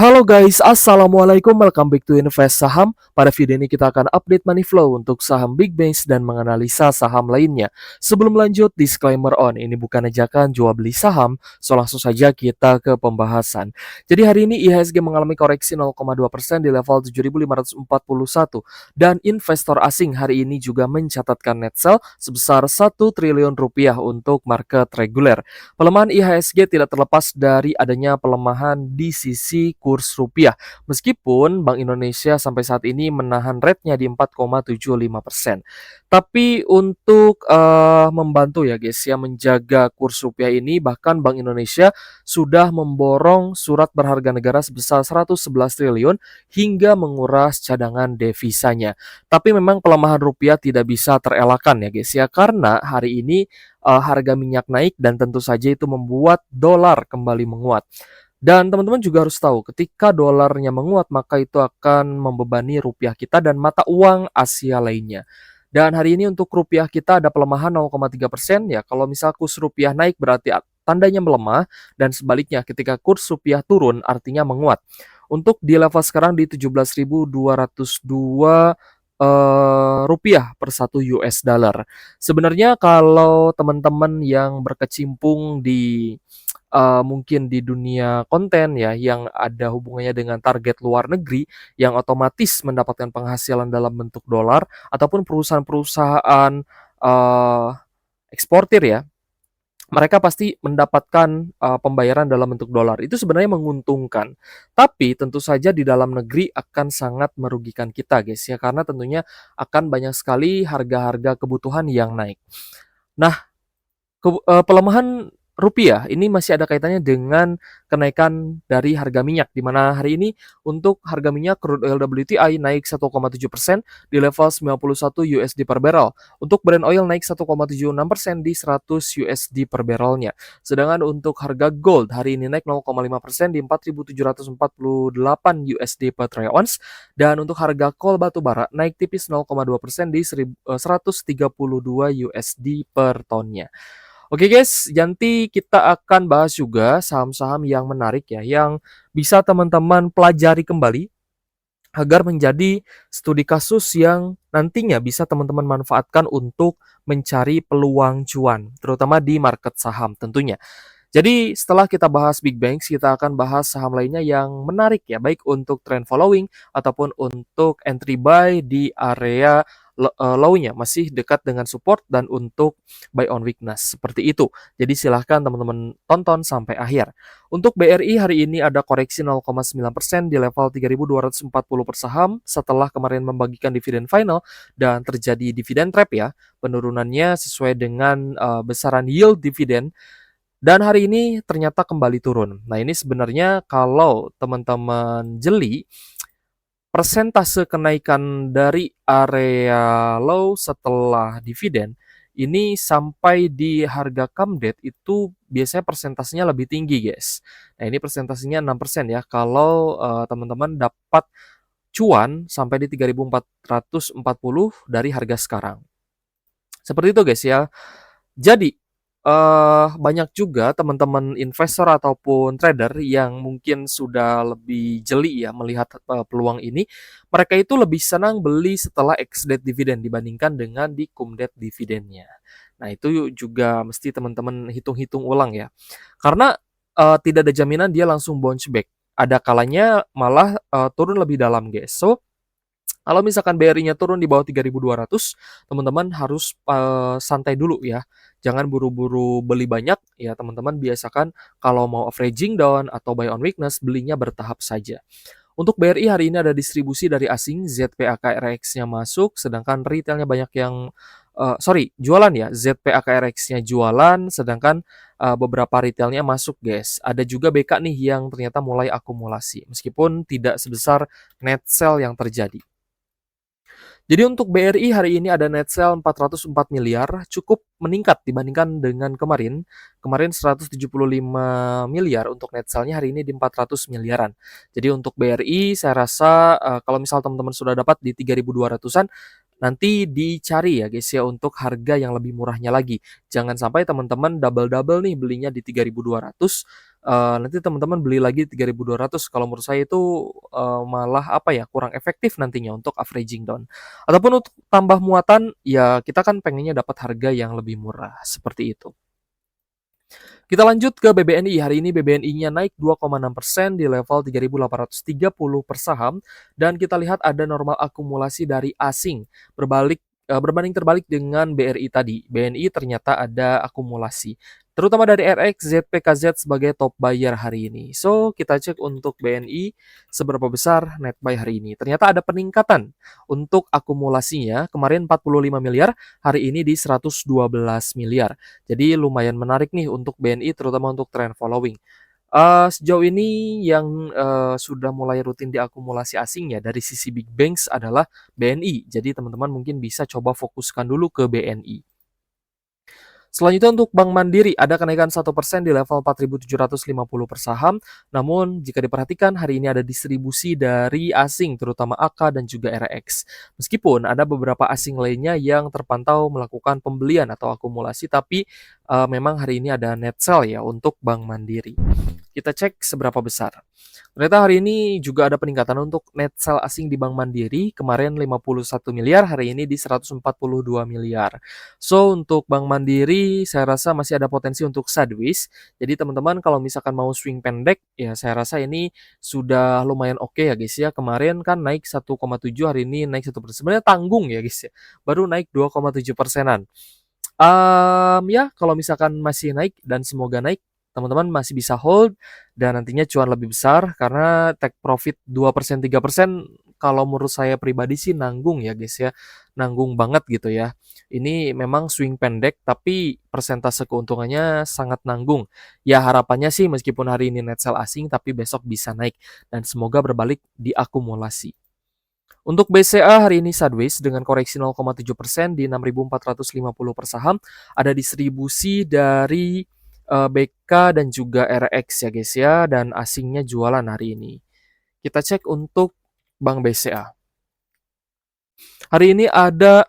Halo guys, assalamualaikum, welcome back to Invest Saham. Pada video ini kita akan update money flow untuk saham big banks dan menganalisa saham lainnya. Sebelum lanjut, disclaimer on, ini bukan ajakan jual beli saham, so langsung saja kita ke pembahasan. Jadi hari ini IHSG mengalami koreksi 0,2% di level 7.541 dan investor asing hari ini juga mencatatkan net sell sebesar 1 triliun rupiah untuk market reguler. Pelemahan IHSG tidak terlepas dari adanya pelemahan di sisi kurs rupiah. Meskipun Bank Indonesia sampai saat ini menahan rate-nya di 4,75%. Tapi untuk membantu ya guys ya menjaga kurs rupiah ini, bahkan Bank Indonesia sudah memborong surat berharga negara sebesar 111 triliun hingga menguras cadangan devisanya. Tapi memang pelemahan rupiah tidak bisa terelakkan ya guys ya, karena hari ini harga minyak naik dan tentu saja itu membuat dolar kembali menguat. Dan teman-teman juga harus tahu, ketika dolarnya menguat, maka itu akan membebani rupiah kita dan mata uang Asia lainnya. Dan hari ini untuk rupiah kita ada pelemahan 0,3%. Ya, kalau misal kurs rupiah naik berarti tandanya melemah, dan sebaliknya ketika kurs rupiah turun artinya menguat. Untuk di level sekarang di 17.202 rupiah per 1 US dollar. Sebenarnya kalau teman-teman yang berkecimpung di mungkin di dunia konten ya, yang ada hubungannya dengan target luar negeri, yang otomatis mendapatkan penghasilan dalam bentuk dolar, ataupun perusahaan-perusahaan uh, eksportir ya, mereka pasti mendapatkan pembayaran dalam bentuk dolar. Itu sebenarnya menguntungkan. Tapi tentu saja di dalam negeri akan sangat merugikan kita guys ya, karena tentunya akan banyak sekali harga-harga kebutuhan yang naik. Nah, pelemahan rupiah ini masih ada kaitannya dengan kenaikan dari harga minyak, di mana hari ini untuk harga minyak crude oil WTI naik 1,7% di level 91 USD per barrel. Untuk Brent oil naik 1,76% di 100 USD per barrelnya. Sedangkan untuk harga gold hari ini naik 0,5% di 4.748 USD per troy ounce, dan untuk harga kol batu bara naik tipis 0,2% di 132 USD per tonnya. Oke guys, nanti kita akan bahas juga saham-saham yang menarik ya, yang bisa teman-teman pelajari kembali agar menjadi studi kasus yang nantinya bisa teman-teman manfaatkan untuk mencari peluang cuan, terutama di market saham tentunya. Jadi setelah kita bahas big banks, kita akan bahas saham lainnya yang menarik ya, baik untuk trend following ataupun untuk entry buy di area low-nya, masih dekat dengan support, dan untuk buy on weakness, seperti itu. Jadi silahkan teman-teman tonton sampai akhir. Untuk BRI hari ini ada koreksi 0,9% di level 3.240 per saham setelah kemarin membagikan dividen final dan terjadi dividen trap ya. Penurunannya sesuai dengan besaran yield dividen, dan hari ini ternyata kembali turun. Nah, ini sebenarnya kalau teman-teman jeli, persentase kenaikan dari area low setelah dividen ini sampai di harga come date itu biasanya persentasenya lebih tinggi, guys. Nah, ini persentasenya 6% ya. Kalau teman-teman dapat cuan sampai di 3.440 dari harga sekarang. Seperti itu guys ya. Jadi banyak juga teman-teman investor ataupun trader yang mungkin sudah lebih jeli ya melihat peluang ini. Mereka itu lebih senang beli setelah ex-date dividen dibandingkan dengan di cum-date dividennya. Nah, itu juga mesti teman-teman hitung-hitung ulang ya. Karena tidak ada jaminan dia langsung bounce back. Ada kalanya malah turun lebih dalam, guys. So, kalau misalkan BRI-nya turun di bawah 3.200, teman-teman harus santai dulu ya. Jangan buru-buru beli banyak ya, teman-teman biasakan kalau mau averaging down atau buy on weakness, belinya bertahap saja. Untuk BRI hari ini ada distribusi dari asing, ZPAKRX-nya masuk, sedangkan retailnya banyak yang jualan ya, ZPAKRX-nya jualan, sedangkan beberapa retailnya masuk guys. Ada juga BK nih yang ternyata mulai akumulasi, meskipun tidak sebesar net sell yang terjadi. Jadi untuk BRI hari ini ada net sell 404 miliar, cukup meningkat dibandingkan dengan kemarin. Kemarin 175 miliar untuk net sell-nya, hari ini di 400 miliaran. Jadi untuk BRI saya rasa kalau misal teman-teman sudah dapat di 3.200-an, nanti dicari ya guys ya untuk harga yang lebih murahnya lagi. Jangan sampai teman-teman double-double nih belinya di 3.200, nanti teman-teman beli lagi 3.200. Kalau menurut saya itu, malah apa ya, kurang efektif nantinya untuk averaging down. Ataupun untuk tambah muatan, ya kita kan pengennya dapat harga yang lebih murah, seperti itu. Kita lanjut ke BBNI. Hari ini BBNI-nya naik 2,6% di level 3.830 per saham, dan kita lihat ada normal akumulasi dari asing berbanding terbalik dengan BRI tadi. BNI ternyata ada akumulasi, terutama dari RX, ZPKZ sebagai top buyer hari ini. So, kita cek untuk BNI seberapa besar net buy hari ini. Ternyata ada peningkatan untuk akumulasinya. Kemarin 45 miliar, hari ini di 112 miliar. Jadi lumayan menarik nih untuk BNI, terutama untuk trend following. Sejauh ini yang, sudah mulai rutin diakumulasi asing ya dari sisi big banks adalah BNI. Jadi teman-teman mungkin bisa coba fokuskan dulu ke BNI. Selanjutnya untuk Bank Mandiri ada kenaikan 1% di level 4.750 per saham. Namun jika diperhatikan hari ini ada distribusi dari asing terutama AK dan juga RX. Meskipun ada beberapa asing lainnya yang terpantau melakukan pembelian atau akumulasi, tapi memang hari ini ada net sell ya untuk Bank Mandiri. Kita cek seberapa besar. Ternyata hari ini juga ada peningkatan untuk net sell asing di Bank Mandiri. Kemarin 51 miliar, hari ini di 142 miliar. So, untuk Bank Mandiri, saya rasa masih ada potensi untuk sideways. Jadi, teman-teman kalau misalkan mau swing pendek, ya saya rasa ini sudah lumayan oke ya guys ya. Kemarin kan naik 1,7, hari ini naik 1%. Sebenarnya tanggung ya guys ya. Baru naik 2,7%-an. Ya kalau misalkan masih naik dan semoga naik, teman-teman masih bisa hold dan nantinya cuan lebih besar karena take profit 2%, 3% kalau menurut saya pribadi sih nanggung ya guys ya. Nanggung banget gitu ya. Ini memang swing pendek tapi persentase keuntungannya sangat nanggung. Ya harapannya sih meskipun hari ini net sell asing tapi besok bisa naik dan semoga berbalik di akumulasi. Untuk BCA hari ini sideways dengan koreksi 0,7% di 6.450 per saham. Ada distribusi dari BK dan juga RX ya guys ya, dan asingnya jualan hari ini. Kita cek untuk Bank BCA. Hari ini ada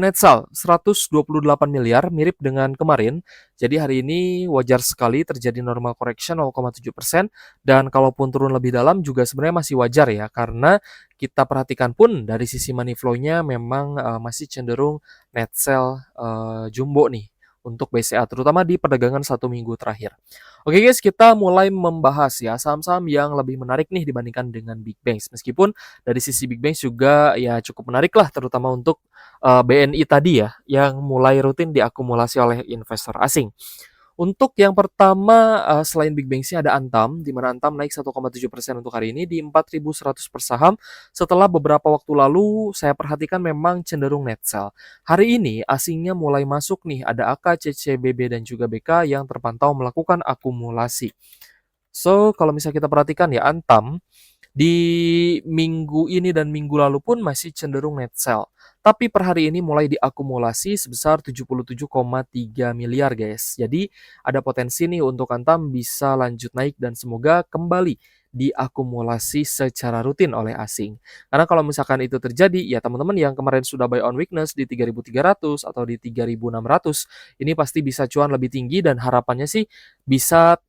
net sell 128 miliar, mirip dengan kemarin. Jadi hari ini wajar sekali terjadi normal correction 0,7%, dan kalaupun turun lebih dalam juga sebenarnya masih wajar ya, karena kita perhatikan pun dari sisi money flow-nya memang masih cenderung net sell jumbo nih untuk BCA, terutama di perdagangan 1 minggu terakhir. Oke guys, kita mulai membahas ya saham-saham yang lebih menarik nih dibandingkan dengan big banks. Meskipun dari sisi big banks juga ya cukup menarik lah, terutama untuk BNI tadi ya, yang mulai rutin diakumulasi oleh investor asing. Untuk yang pertama, selain big banks-nya ada Antam, di mana Antam naik 1,7% untuk hari ini di 4.100 per saham. Setelah beberapa waktu lalu saya perhatikan memang cenderung net sell. Hari ini asingnya mulai masuk nih, ada AK, CCBB dan juga BK yang terpantau melakukan akumulasi. So, kalau misalnya kita perhatikan ya Antam, di minggu ini dan minggu lalu pun masih cenderung net sell. Tapi per hari ini mulai diakumulasi sebesar 77,3 miliar guys. Jadi ada potensi nih untuk Antam bisa lanjut naik dan semoga kembali diakumulasi secara rutin oleh asing. Karena kalau misalkan itu terjadi, ya teman-teman yang kemarin sudah buy on weakness di 3.300 atau di 3.600, ini pasti bisa cuan lebih tinggi dan harapannya sih bisa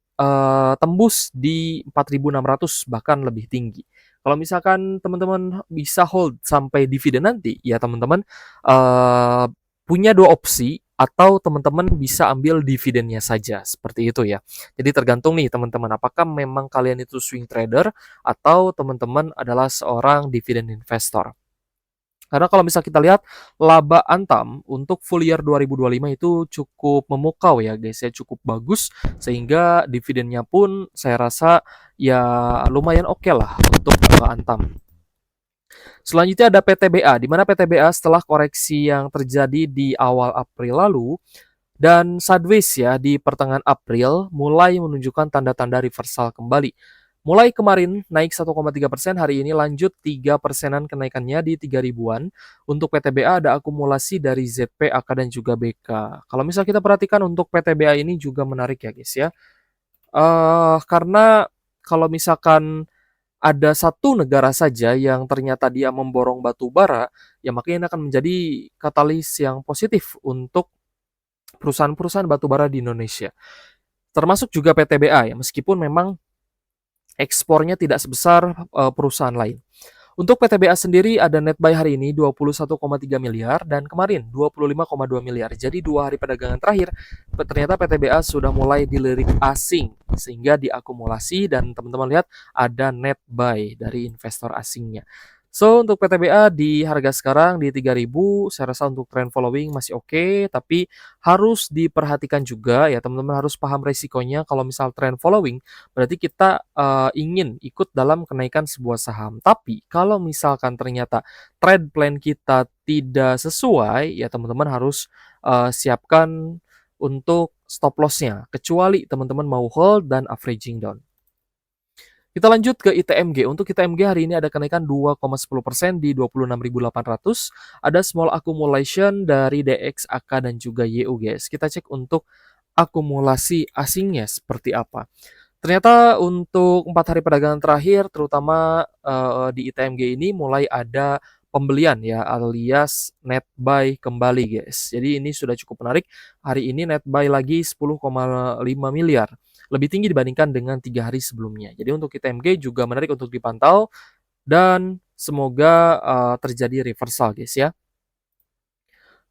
tembus di 4.600 bahkan lebih tinggi. Kalau misalkan teman-teman bisa hold sampai dividen nanti, ya teman-teman punya 2 opsi atau teman-teman bisa ambil dividennya saja, seperti itu ya. Jadi tergantung nih teman-teman, apakah memang kalian itu swing trader atau teman-teman adalah seorang dividen investor. Karena kalau misal kita lihat laba Antam untuk full year 2025 itu cukup memukau ya guys ya, cukup bagus sehingga dividennya pun saya rasa ya lumayan oke lah untuk Antam. Selanjutnya ada PTBA, di mana PTBA setelah koreksi yang terjadi di awal April lalu dan sideways ya di pertengahan April mulai menunjukkan tanda-tanda reversal kembali. Mulai kemarin naik 1,3%, hari ini lanjut 3%-an kenaikannya di 3 ribuan. Untuk PTBA ada akumulasi dari ZP, AK, dan juga BK. Kalau misal kita perhatikan untuk PTBA ini juga menarik ya guys ya. Karena kalau misalkan ada satu negara saja yang ternyata dia memborong batu bara, ya makanya ini akan menjadi katalis yang positif untuk perusahaan-perusahaan batu bara di Indonesia. Termasuk juga PTBA ya, meskipun memang ekspornya tidak sebesar perusahaan lain. Untuk PTBA sendiri ada net buy hari ini 21,3 miliar dan kemarin 25,2 miliar. Jadi 2 hari perdagangan terakhir ternyata PTBA sudah mulai dilirik asing sehingga diakumulasi dan teman-teman lihat ada net buy dari investor asingnya. So, untuk PTBA di harga sekarang di 3.000, saya rasa untuk trend following masih oke, tapi harus diperhatikan juga ya teman-teman harus paham resikonya kalau misal trend following berarti kita ingin ikut dalam kenaikan sebuah saham. Tapi kalau misalkan ternyata trend plan kita tidak sesuai, ya teman-teman harus siapkan untuk stop loss-nya, kecuali teman-teman mau hold dan averaging down. Kita lanjut ke ITMG. Untuk ITMG hari ini ada kenaikan 2,10% di 26.800. Ada small accumulation dari DX, AK, dan juga YU guys. Kita cek untuk akumulasi asingnya seperti apa. Ternyata untuk 4 hari perdagangan terakhir, terutama di ITMG ini mulai ada pembelian ya, alias net buy kembali guys. Jadi ini sudah cukup menarik. Hari ini net buy lagi 10,5 miliar. Lebih tinggi dibandingkan dengan 3 hari sebelumnya. Jadi untuk ITMG juga menarik untuk dipantau dan semoga terjadi reversal guys ya.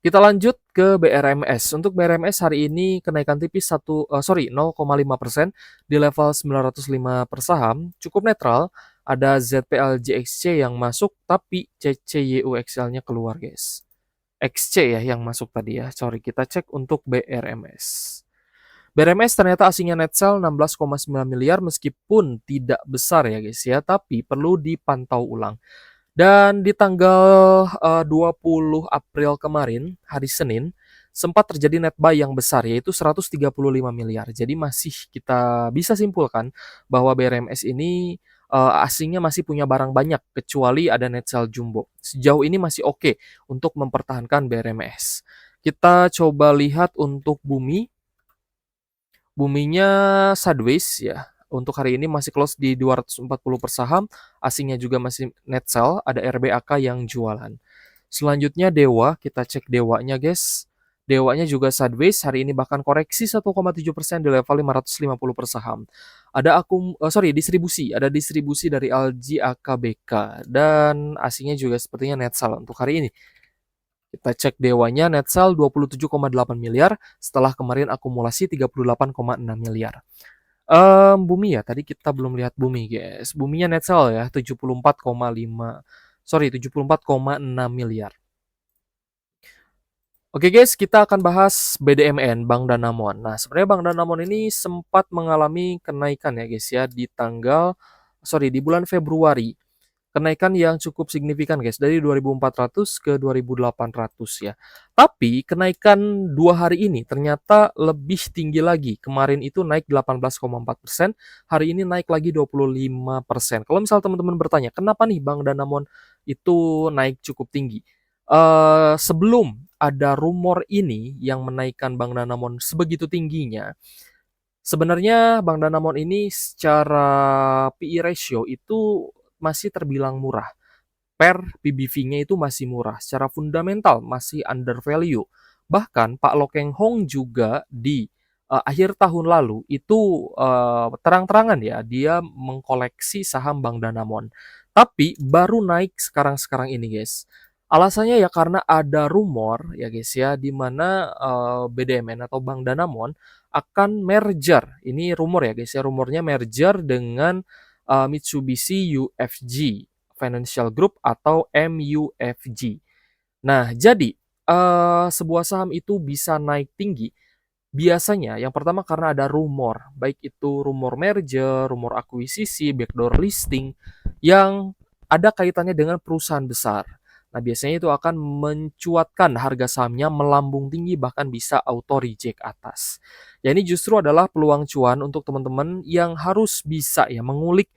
Kita lanjut ke BRMS. Untuk BRMS hari ini kenaikan tipis 0,5% di level 905 per saham, cukup netral. Ada ZPLJXC yang masuk, tapi CCYUXL-nya keluar, guys. XC ya yang masuk tadi ya. Sorry, kita cek untuk BRMS. BRMS ternyata asingnya net sell 16,9 miliar meskipun tidak besar ya guys ya, tapi perlu dipantau ulang. Dan di tanggal 20 April kemarin, hari Senin, sempat terjadi net buy yang besar yaitu 135 miliar. Jadi masih kita bisa simpulkan bahwa BRMS ini asingnya masih punya barang banyak kecuali ada net sell jumbo. Sejauh ini masih oke untuk mempertahankan BRMS. Kita coba lihat untuk Bumi. Buminya sideways ya. Untuk hari ini masih close di 240 per saham, asingnya juga masih net sell, ada RBAK yang jualan. Selanjutnya Dewa, kita cek Dewanya guys. Dewanya juga sideways, hari ini bahkan koreksi 1,7% di level 550 per saham. Ada ada distribusi dari LG AKBK dan asingnya juga sepertinya net sell untuk hari ini. Kita cek Dewanya net sell 27,8 miliar setelah kemarin akumulasi 38,6 miliar. Bumi ya, tadi kita belum lihat Bumi guys. Buminya net sell ya 74,6 miliar. Oke guys, kita akan bahas BDMN, Bank Danamon. Nah, sebenarnya Bank Danamon ini sempat mengalami kenaikan ya guys ya di bulan Februari. Kenaikan yang cukup signifikan guys, dari 2.400 ke 2.800 ya. Tapi kenaikan 2 hari ini ternyata lebih tinggi lagi. Kemarin itu naik 18,4%, hari ini naik lagi 25%. Kalau misal teman-teman bertanya, kenapa nih Bank Danamon itu naik cukup tinggi? Sebelum ada rumor ini yang menaikkan Bank Danamon sebegitu tingginya, sebenarnya Bank Danamon ini secara PE ratio itu masih terbilang murah. Per PBV-nya itu masih murah. Secara fundamental masih under value. Bahkan Pak Lokeng Hong juga di akhir tahun lalu itu terang-terangan ya dia mengkoleksi saham Bank Danamon. Tapi baru naik sekarang-sekarang ini guys. Alasannya ya karena ada rumor ya guys ya di mana BDMN atau Bank Danamon akan merger. Ini rumor ya guys ya, rumornya merger dengan Mitsubishi UFJ Financial Group atau MUFG. Nah, jadi sebuah saham itu bisa naik tinggi biasanya yang pertama karena ada rumor, baik itu rumor merger, rumor akuisisi, backdoor listing yang ada kaitannya dengan perusahaan besar. Nah, biasanya itu akan mencuatkan harga sahamnya melambung tinggi bahkan bisa auto reject atas. Ya ini justru adalah peluang cuan untuk teman-teman yang harus bisa ya mengulik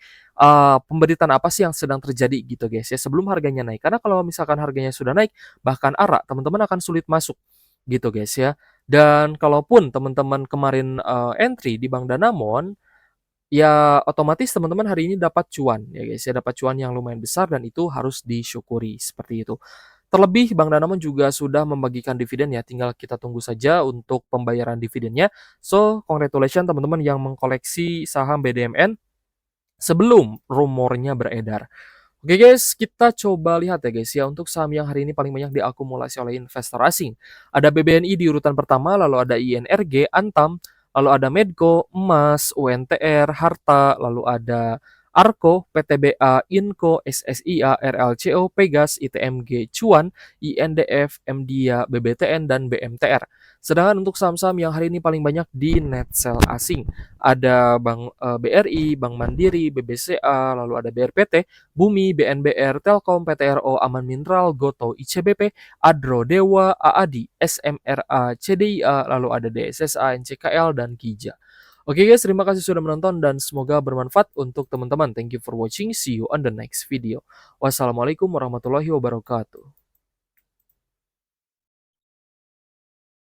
pemberitaan apa sih yang sedang terjadi gitu guys ya sebelum harganya naik. Karena kalau misalkan harganya sudah naik bahkan arak teman-teman akan sulit masuk gitu guys ya. Dan kalaupun teman-teman kemarin entry di Bank Danamon ya otomatis teman-teman hari ini dapat cuan ya guys ya, dapat cuan yang lumayan besar dan itu harus disyukuri, seperti itu. Terlebih Bank Danamon juga sudah membagikan dividen ya, tinggal kita tunggu saja untuk pembayaran dividennya. So, congratulations teman-teman yang mengkoleksi saham BDMN sebelum rumornya beredar. Oke guys, kita coba lihat ya guys ya, untuk saham yang hari ini paling banyak diakumulasi oleh investor asing. Ada BBNI di urutan pertama, lalu ada INRG, Antam, lalu ada Medco, Emas, UNTR, Harta, lalu ada Arko, PTBA, Inco, SSIA, RLCO, Pegas, ITMG, Cuan, INDF, MDIA, BBTN, dan BMTR. Sedangkan untuk saham-saham yang hari ini paling banyak di net sell asing, ada Bank BRI, Bank Mandiri, BBCA, lalu ada BRPT, Bumi, BNBR, Telkom, PTRO, Aman Mineral, Gotoh, ICBP, Adro, Dewa, AADI, SMRA, CDIA, lalu ada DSSA, NCKL, dan Kija. Oke guys, terima kasih sudah menonton dan semoga bermanfaat untuk teman-teman. Thank you for watching. See you on the next video. Wassalamualaikum warahmatullahi wabarakatuh.